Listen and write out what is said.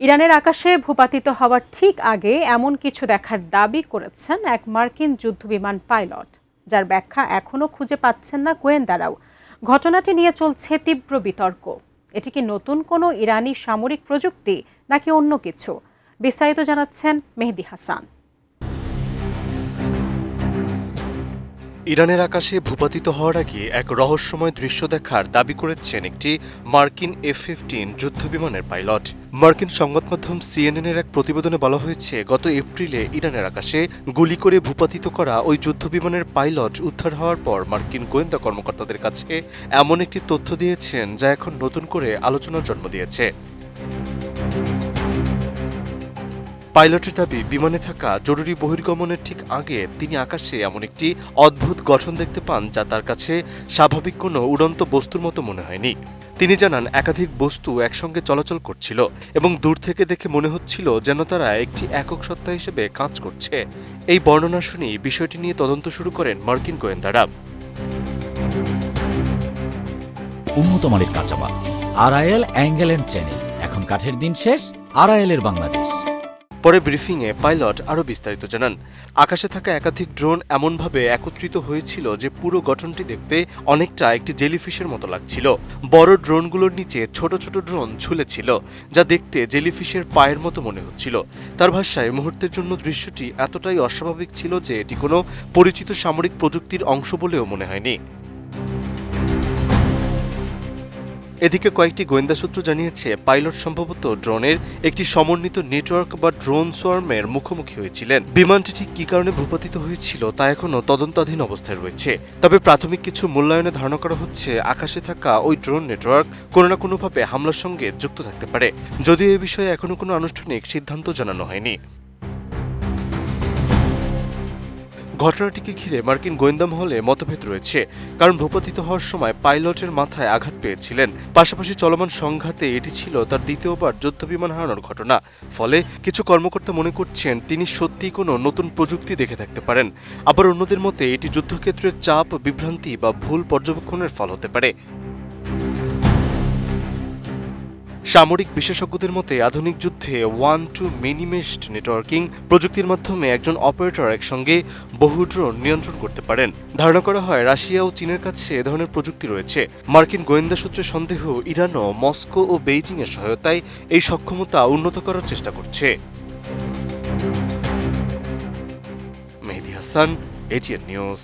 ইরানের আকাশে ভূপাতিত হওয়ার ঠিক আগে এমন কিছু দেখার দাবি করেছেন এক মার্কিন যুদ্ধবিমান পাইলট, যার ব্যাখ্যা এখনও খুঁজে পাচ্ছেন না গোয়েন্দারাও। ঘটনাটি নিয়ে চলছে তীব্র বিতর্ক। এটি কি নতুন কোনো ইরানি সামরিক প্রযুক্তি নাকি অন্য কিছু? বিস্তারিত জানাচ্ছেন মেহেদী হাসান। ইরানের আকাশে ভূপাতিত হওয়ার আগে এক রহস্যময় দৃশ্য দেখার দাবি করেছেন একটি মার্কিন F-15 যুদ্ধবিমানের পাইলট। মার্কিন সংবাদমাধ্যম CNN-এর এক প্রতিবেদনে বলা হয়েছে, গত এপ্রিলে ইরানের আকাশে গুলি করে ভূপাতিত করা ওই যুদ্ধবিমানের পাইলট উদ্ধার হওয়ার পর মার্কিন গোয়েন্দা কর্মকর্তাদের কাছে এমন একটি তথ্য দিয়েছেন যা এখন নতুন করে আলোচনার জন্ম দিয়েছে। পাইলটের দাবি, বিমানে থাকা জরুরি বহির্গমনের ঠিক আগে তিনি আকাশে এমন একটি অদ্ভুত গঠন দেখতে পান যা তার কাছে স্বাভাবিক কোনো উড়ন্ত বস্তুর মতো মনে হয়নি। তিনি জানান, একাধিক বস্তু একসঙ্গে চলাচল করছিল এবং দূর থেকে দেখে মনে হচ্ছিল যেন তারা একটি একক সত্তা হিসেবে কাজ করছে। এই বর্ণনা শুনেই বিষয়টি নিয়ে তদন্ত শুরু করেন মার্কিন গোয়েন্দারা। উন্নত মানের কাঁচামাল, আরআইএল অ্যাঙ্গেল এন্ড চ্যানেল। এখন কাঠের দিন শেষ, আরআইএল এর বাংলাদেশ। পরে ব্রিফিংয়ে পাইলট আরও বিস্তারিত জানান, আকাশে থাকা একাধিক ড্রোন এমনভাবে একত্রিত হয়েছিল যে পুরো গঠনটি দেখতে অনেকটা একটি জেলিফিশের মতো লাগছিল। বড় ড্রোনগুলোর নিচে ছোট ছোট ড্রোন ঝুলেছিল, যা দেখতে জেলিফিশের পায়ের মতো মনে হচ্ছিল। তার ভাষায়, মুহূর্তের জন্য দৃশ্যটি এতটাই অস্বাভাবিক ছিল যে এটি কোনো পরিচিত সামরিক প্রযুক্তির অংশ বলেও মনে হয়নি। এদিকে কয়েকটি গোয়েন্দা সূত্র জানিয়েছে, পাইলট সম্ভবত ড্রোনের একটি সমন্বিত নেটওয়ার্ক বা ড্রোন সোয়ার্মের মুখোমুখি হয়েছিলেন। বিমানটি ঠিক কী কারণে ভূপাতিত হয়েছিল তা এখনও তদন্তাধীন অবস্থায় রয়েছে। তবে প্রাথমিক কিছু মূল্যায়নে ধারণা করা হচ্ছে, আকাশে থাকা ওই ড্রোন নেটওয়ার্ক কোনো না কোনোভাবে হামলার সঙ্গে যুক্ত থাকতে পারে, যদিও এ বিষয়ে এখনও কোনো আনুষ্ঠানিক সিদ্ধান্ত জানানো হয়নি। ঘটনাটিকে ঘিরে মার্কিন গোয়েন্দা মহলে মতভেদ রয়েছে, কারণ ভূপাতিত হওয়ার সময় পাইলটের মাথায় আঘাত পেয়েছিলেন। পাশাপাশি চলমান সংঘাতে এটি ছিল তার দ্বিতীয়বার যুদ্ধবিমান হারানোর ঘটনা। ফলে কিছু কর্মকর্তা মনে করছেন তিনি সত্যিই কোনো নতুন প্রযুক্তি দেখে থাকতে পারেন। আবার অন্যদের মতে এটি যুদ্ধক্ষেত্রের চাপ, বিভ্রান্তি বা ভুল পর্যবেক্ষণের ফল হতে পারে। সামরিক বিশেষজ্ঞদের মতে, আধুনিক যুদ্ধে ওয়ান টু মেনি মেশড নেটওয়ার্কিং প্রযুক্তির মাধ্যমে একজন অপারেটর একসঙ্গে বহু ড্রোন নিয়ন্ত্রণ করতে পারেন। ধারণা করা হয় রাশিয়া ও চীনের কাছে এ ধরনের প্রযুক্তি রয়েছে। মার্কিন গোয়েন্দা সূত্রের সন্দেহ, ইরানও মস্কো ও বেইজিং এর সহায়তায় এই সক্ষমতা উন্নত করার চেষ্টা করছে। মেহেদী হাসান, ATN নিউজ।